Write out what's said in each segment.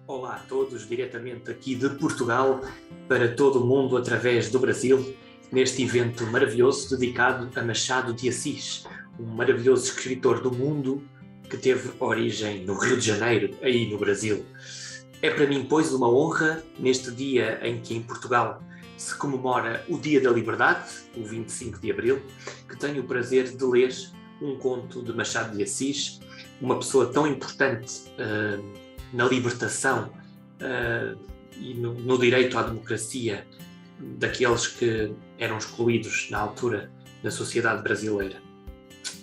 Olá a todos, diretamente aqui de Portugal para todo o mundo através do Brasil, neste evento maravilhoso dedicado a Machado de Assis, um maravilhoso escritor do mundo que teve origem no Rio de Janeiro, aí no Brasil. É para mim, pois, uma honra, neste dia em que em Portugal se comemora o Dia da Liberdade, o 25 de Abril, que tenho o prazer de ler um conto de Machado de Assis, uma pessoa tão importante na libertação e no direito à democracia daqueles que eram excluídos na altura da sociedade brasileira.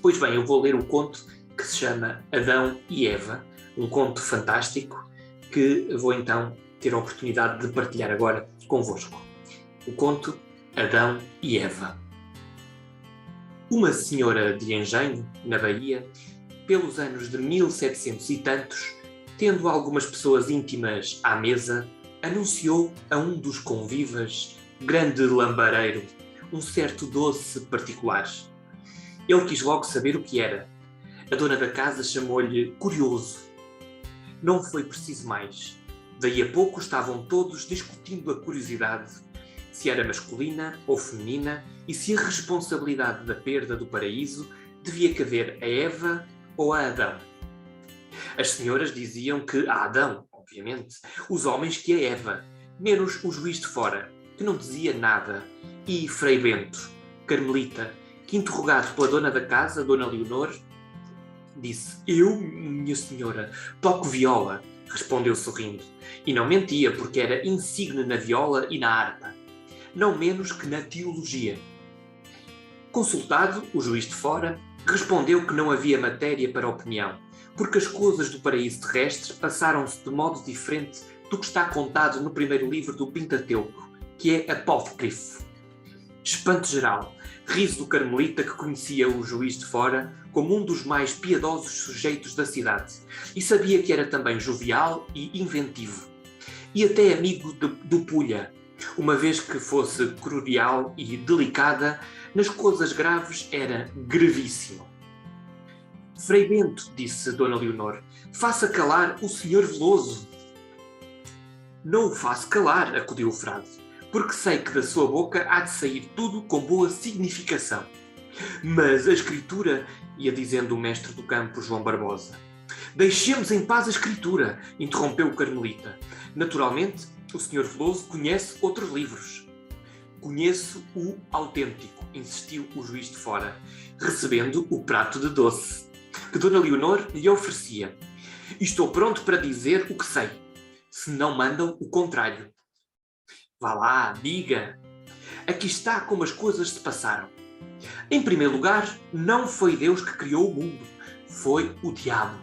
Pois bem, eu vou ler o conto que se chama Adão e Eva, um conto fantástico que vou então ter a oportunidade de partilhar agora convosco. O conto Adão e Eva. Uma senhora de engenho, na Bahia, pelos anos de 1700 e tantos, tendo algumas pessoas íntimas à mesa, anunciou a um dos convivas, grande lambareiro, um certo doce particular. Ele quis logo saber o que era. A dona da casa chamou-lhe curioso. Não foi preciso mais. Daí a pouco estavam todos discutindo a curiosidade, se era masculina ou feminina e se a responsabilidade da perda do paraíso devia caber a Eva ou a Adão. As senhoras diziam que a Adão, obviamente, os homens que a Eva, menos o juiz de fora, que não dizia nada, e Frei Bento, carmelita, que interrogado pela dona da casa, Dona Leonor, disse: "Eu, minha senhora, toco viola", respondeu sorrindo, e não mentia, porque era insigne na viola e na harpa, não menos que na teologia. Consultado, o juiz de fora respondeu que não havia matéria para opinião, porque as coisas do paraíso terrestre passaram-se de modo diferente do que está contado no primeiro livro do Pentateuco, que é apócrifo. Espanto geral, riso do carmelita que conhecia o juiz de fora como um dos mais piedosos sujeitos da cidade e sabia que era também jovial e inventivo, e até amigo do Pulha, uma vez que fosse cordial e delicada, nas coisas graves era gravíssimo. "Frei Bento", disse Dona Leonor, "faça calar o senhor Veloso." "Não o faço calar", acudiu o frade, "porque sei que da sua boca há de sair tudo com boa significação." "Mas a escritura", ia dizendo o mestre do campo João Barbosa. "Deixemos em paz a escritura", interrompeu o carmelita. "Naturalmente, o senhor Veloso conhece outros livros." "Conheço o autêntico", insistiu o juiz de fora, recebendo o prato de doce que Dona Leonor lhe oferecia. "Estou pronto para dizer o que sei, se não mandam o contrário." "Vá lá, diga." "Aqui está como as coisas se passaram. Em primeiro lugar, não foi Deus que criou o mundo, foi o diabo."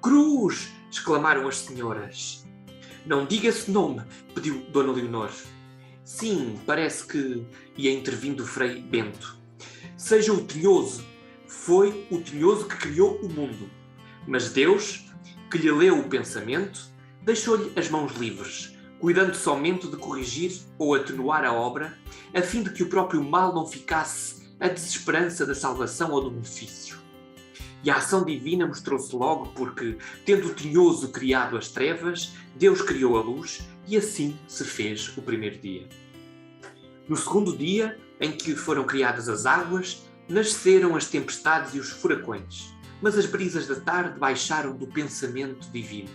"Cruz!" exclamaram as senhoras. "Não diga esse nome", pediu Dona Leonor. "Sim, parece que..." ia intervindo o Frei Bento. "Seja o tinhoso. Foi o tinhoso que criou o mundo. Mas Deus, que lhe leu o pensamento, deixou-lhe as mãos livres, cuidando somente de corrigir ou atenuar a obra, a fim de que o próprio mal não ficasse a desesperança da salvação ou do benefício. E a ação divina mostrou-se logo porque, tendo o tinhoso criado as trevas, Deus criou a luz e assim se fez o primeiro dia. No segundo dia, em que foram criadas as águas, nasceram as tempestades e os furacões, mas as brisas da tarde baixaram do pensamento divino.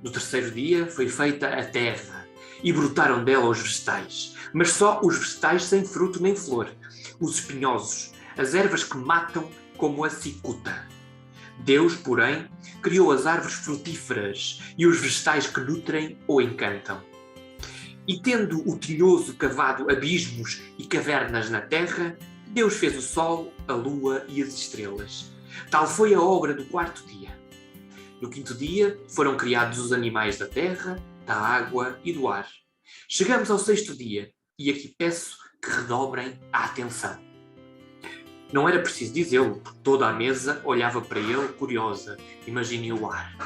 No terceiro dia foi feita a terra e brotaram dela os vegetais, mas só os vegetais sem fruto nem flor, os espinhosos, as ervas que matam como a cicuta. Deus, porém, criou as árvores frutíferas e os vegetais que nutrem ou encantam. E tendo o tinhoso cavado abismos e cavernas na terra, Deus fez o sol, a lua e as estrelas. Tal foi a obra do quarto dia. No quinto dia foram criados os animais da terra, da água e do ar. Chegamos ao sexto dia, e aqui peço que redobrem a atenção. Não era preciso dizê-lo, porque toda a mesa olhava para ele curiosa. Imaginem o ar.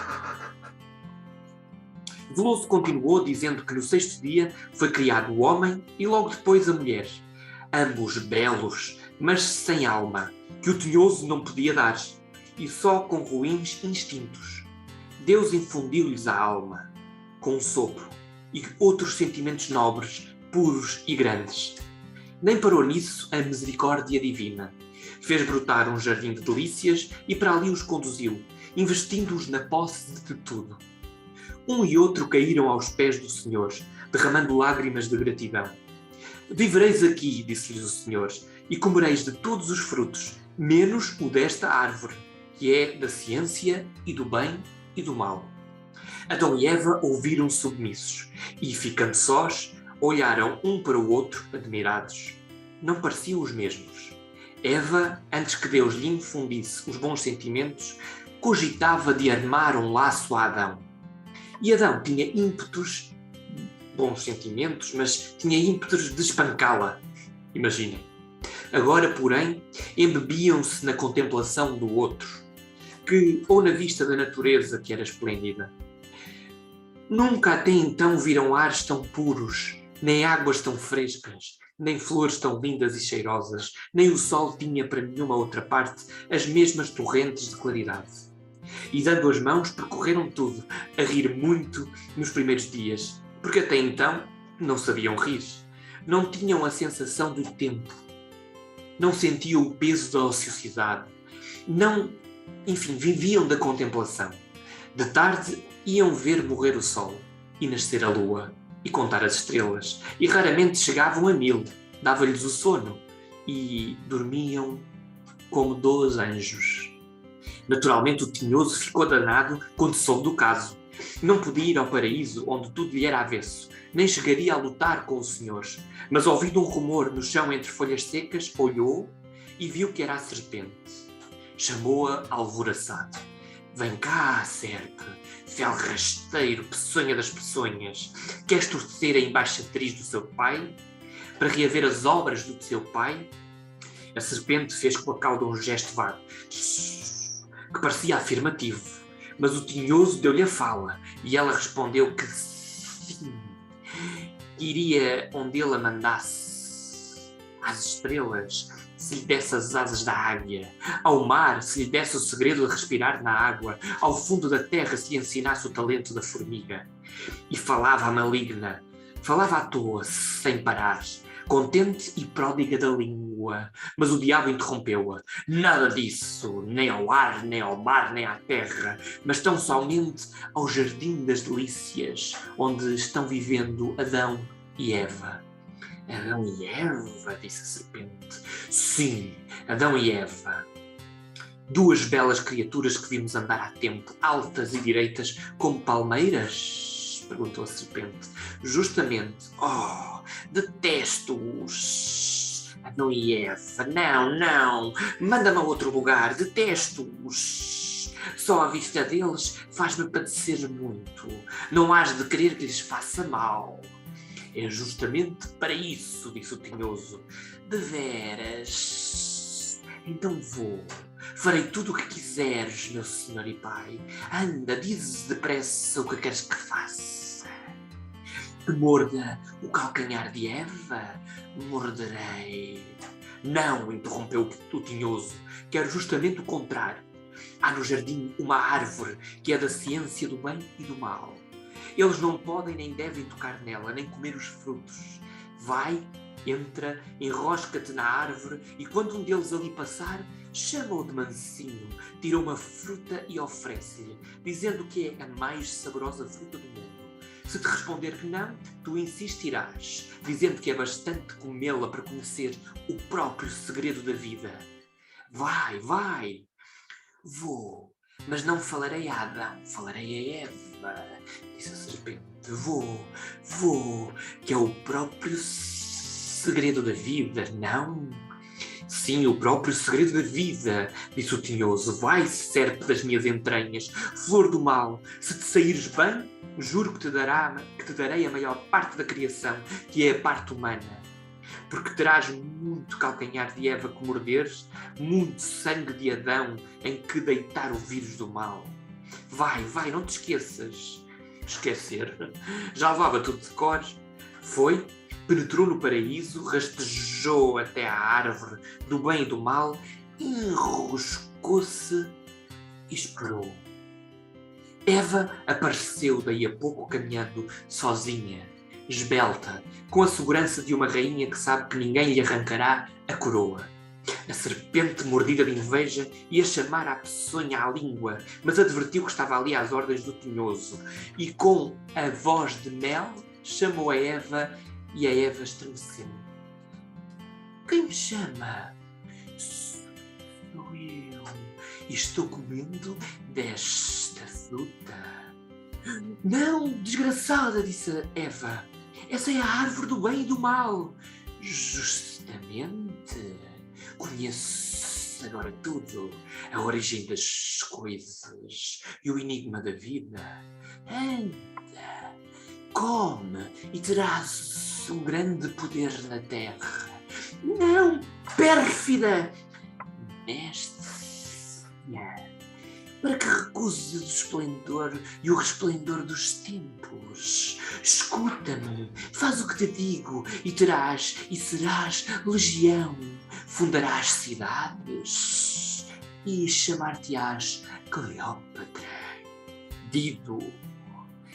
Veloso continuou dizendo que no sexto dia foi criado o homem e logo depois a mulher. Ambos belos, mas sem alma, que o tinhoso não podia dar, e só com ruins instintos. Deus infundiu-lhes a alma com um sopro e outros sentimentos nobres, puros e grandes. Nem parou nisso a misericórdia divina. Fez brotar um jardim de delícias e para ali os conduziu, investindo-os na posse de tudo. Um e outro caíram aos pés do Senhor, derramando lágrimas de gratidão. Vivereis aqui, disse-lhes o Senhor, e comereis de todos os frutos, menos o desta árvore, que é da ciência e do bem e do mal. Adão e Eva ouviram submissos, e, ficando sós, olharam um para o outro, admirados. Não pareciam os mesmos. Eva, antes que Deus lhe infundisse os bons sentimentos, cogitava de armar um laço a Adão. E Adão tinha ímpetos, bons sentimentos, mas tinha ímpetos de espancá-la. Imaginem. Agora, porém, embebiam-se na contemplação do outro, que, ou na vista da natureza, que era esplêndida. Nunca até então viram ares tão puros, nem águas tão frescas, nem flores tão lindas e cheirosas, nem o sol tinha para nenhuma outra parte as mesmas torrentes de claridade. E dando as mãos percorreram tudo, a rir muito nos primeiros dias, porque até então não sabiam rir, não tinham a sensação do tempo, não sentiam o peso da ociosidade, viviam da contemplação. De tarde iam ver morrer o sol e nascer a lua e contar as estrelas, e raramente chegavam a 1000, dava-lhes o sono e dormiam como 2 anjos. Naturalmente o tinhoso ficou danado quando soube do caso. Não podia ir ao paraíso, onde tudo lhe era avesso, nem chegaria a lutar com o Senhor. Mas ouvindo um rumor no chão entre folhas secas, olhou e viu que era a serpente. Chamou-a alvoroçado. Vem cá, serpe, fel rasteiro, peçonha das peçonhas. Queres torcer a embaixatriz do seu pai? Para reaver as obras do seu pai? A serpente fez com a cauda um gesto vago, que parecia afirmativo, mas o tinhoso deu-lhe a fala, e ela respondeu que sim, iria onde ele a mandasse, às estrelas, se lhe desse as asas da águia, ao mar, se lhe desse o segredo de respirar na água, ao fundo da terra, se lhe ensinasse o talento da formiga. E falava a maligna, falava à toa, sem parar, contente e pródiga da língua, mas o diabo interrompeu-a. Nada disso, nem ao ar, nem ao mar, nem à terra, mas tão somente ao jardim das delícias, onde estão vivendo Adão e Eva. Adão e Eva, disse a serpente. Sim, Adão e Eva. 2 belas criaturas que vimos andar há tempo, altas e direitas como palmeiras? Perguntou a serpente. Justamente. Oh, detesto-os. Adão e Eva. Não. Manda-me a outro lugar. Detesto-os. Só a vista deles faz-me padecer muito. Não hás de querer que lhes faça mal. É justamente para isso, disse o tinhoso. Deveras? Então vou. Farei tudo o que quiseres, meu senhor e pai. Anda, dizes depressa o que queres que faça. Que morda o calcanhar de Eva? Morderei. Não, interrompeu o tinhoso. Quero justamente o contrário. Há no jardim uma árvore que é da ciência do bem e do mal. Eles não podem nem devem tocar nela, nem comer os frutos. Vai, entra, enrosca-te na árvore e quando um deles ali passar, chama-o de mansinho, tira uma fruta e oferece-lhe, dizendo que é a mais saborosa fruta do mundo. Se te responder que não, tu insistirás, dizendo que é bastante comê-la para conhecer o próprio segredo da vida. Vai. Vou, mas não falarei a Adão, falarei a Eva, disse a serpente. Vou, que é o próprio segredo da vida, não? Sim, o próprio segredo da vida, disse o tinhoso. Vai, serpe das minhas entranhas, flor do mal, se te saíres bem, juro que te darei a maior parte da criação, que é a parte humana. Porque terás muito calcanhar de Eva que morderes, muito sangue de Adão em que deitar o vírus do mal. Vai, não te esqueças. Esquecer? Já levava tudo de cor. Foi, penetrou no paraíso, rastejou até à árvore do bem e do mal, enroscou-se e esperou. Eva apareceu daí a pouco caminhando sozinha, esbelta, com a segurança de uma rainha que sabe que ninguém lhe arrancará a coroa. A serpente, mordida de inveja, ia chamar à peçonha à língua, mas advertiu que estava ali às ordens do tinhoso, e com a voz de mel chamou a Eva, e a Eva estremeceu. Quem me chama? Sou eu, e estou comendo desta fruta. Não, desgraçada, disse Eva, essa é a árvore do bem e do mal. Justamente, conheço agora tudo, a origem das coisas e o enigma da vida. Anda, come e terás um grande poder na terra. Não, pérfida! Mestre, para que recuses o esplendor e o resplendor dos tempos. Escuta-me, faz o que te digo e terás e serás legião. Fundarás cidades e chamar-te-ás Cleópatra. Dido,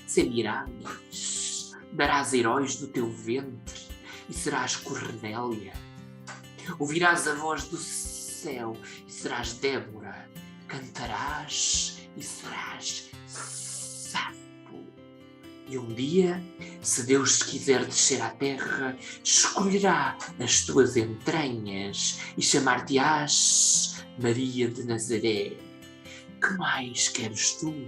Semiramis, darás heróis do teu ventre e serás Cornélia. Ouvirás a voz do céu e serás Débora. Cantarás e serás Sapo. E um dia, se Deus quiser descer à terra, escolherá as tuas entranhas e chamar-te-ás Maria de Nazaré. Que mais queres tu?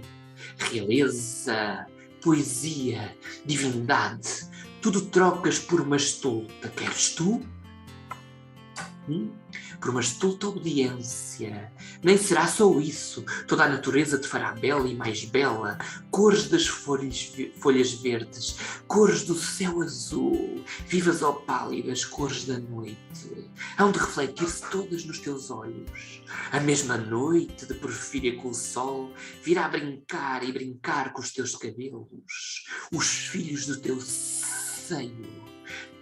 Realeza, poesia, divindade, tudo trocas por uma estulta. Queres tu? Por uma estulta obediência. Nem será só isso. Toda a natureza te fará bela e mais bela. Cores das folhas verdes, cores do céu azul, vivas ou pálidas cores da noite. Hão de refletir-se todas nos teus olhos. A mesma noite de porfíria com o sol virá brincar e brincar com os teus cabelos. Os filhos do teu seio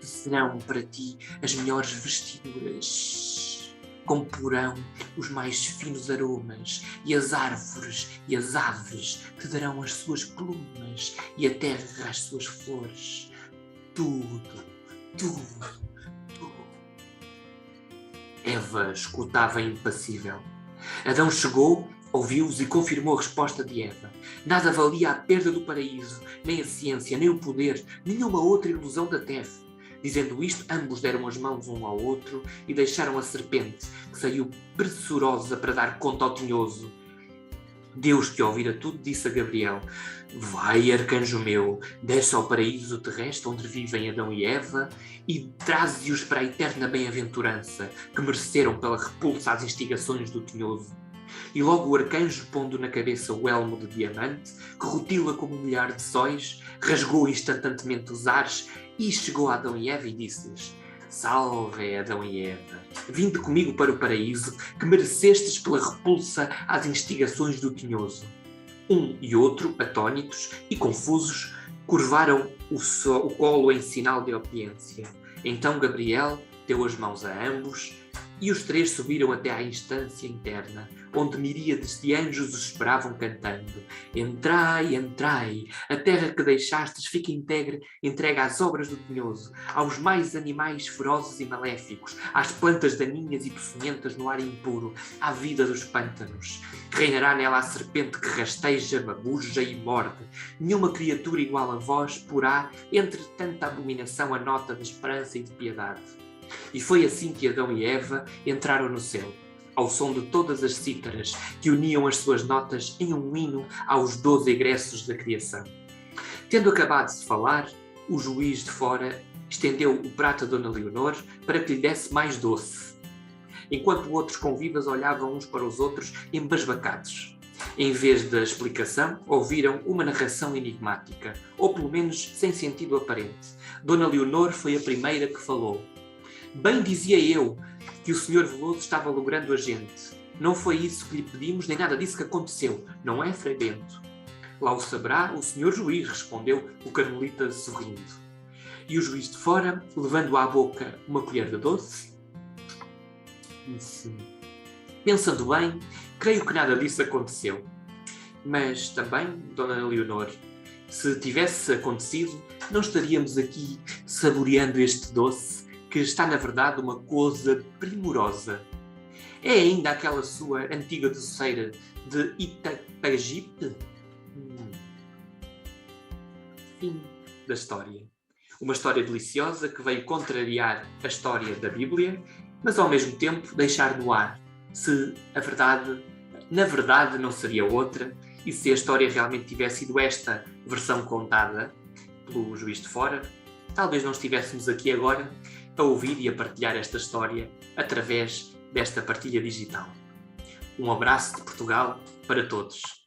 serão para ti as melhores vestiduras, comporão os mais finos aromas, e as árvores e as aves te darão as suas plumas, e a terra as suas flores. Tudo, tudo, tudo. Eva escutava impassível. Adão chegou, ouviu-os e confirmou a resposta de Eva. Nada valia a perda do paraíso, nem a ciência, nem o poder, nenhuma outra ilusão da terra. Dizendo isto, ambos deram as mãos um ao outro e deixaram a serpente, que saiu pressurosa para dar conta ao tinhoso. Deus, que ouvira tudo, disse a Gabriel: vai, arcanjo meu, desce ao paraíso terrestre onde vivem Adão e Eva e traze-os para a eterna bem-aventurança que mereceram pela repulsa às instigações do tinhoso. E logo o arcanjo, pondo na cabeça o elmo de diamante, que rutila como um milhar de sóis, rasgou instantaneamente os ares e chegou a Adão e Eva e disse-lhes: salve, Adão e Eva, vinde comigo para o paraíso que merecestes pela repulsa às instigações do tinhoso. Um e outro, atónitos e confusos, curvaram o colo em sinal de obediência. Então Gabriel deu as mãos a ambos e os três subiram até à instância interna, onde miríades de anjos os esperavam cantando: entrai, entrai, a terra que deixastes fica entregue às obras do tinhoso, aos mais animais ferozes e maléficos, às plantas daninhas e peçonhentas no ar impuro, à vida dos pântanos. Reinará nela a serpente que rasteja, babuja e morde. Nenhuma criatura igual a vós porá, entre tanta abominação, a nota de esperança e de piedade. E foi assim que Adão e Eva entraram no céu, ao som de todas as cítaras que uniam as suas notas em um hino aos 12 egressos da criação. Tendo acabado de falar, o juiz de fora estendeu o prato a Dona Leonor para que lhe desse mais doce, enquanto outros convivas olhavam uns para os outros embasbacados. Em vez da explicação, ouviram uma narração enigmática, ou pelo menos sem sentido aparente. Dona Leonor foi a primeira que falou. Bem dizia eu que o Sr. Veloso estava logrando a gente. Não foi isso que lhe pedimos, nem nada disso que aconteceu. Não é, Frei Bento? Lá o saberá o Sr. Juiz, respondeu o Carmelita sorrindo. E o juiz de fora, levando à boca uma colher de doce, disse: pensando bem, creio que nada disso aconteceu. Mas também, Dona Leonor, se tivesse acontecido, não estaríamos aqui saboreando este doce, que está, na verdade, uma coisa primorosa. É ainda aquela sua antiga doceira de Itapajipe? Fim da história. Uma história deliciosa que veio contrariar a história da Bíblia, mas ao mesmo tempo deixar no ar se a verdade, na verdade, não seria outra, e se a história realmente tivesse sido esta versão contada pelo Juiz de Fora, talvez não estivéssemos aqui agora a ouvir e a partilhar esta história através desta partilha digital. Um abraço de Portugal para todos.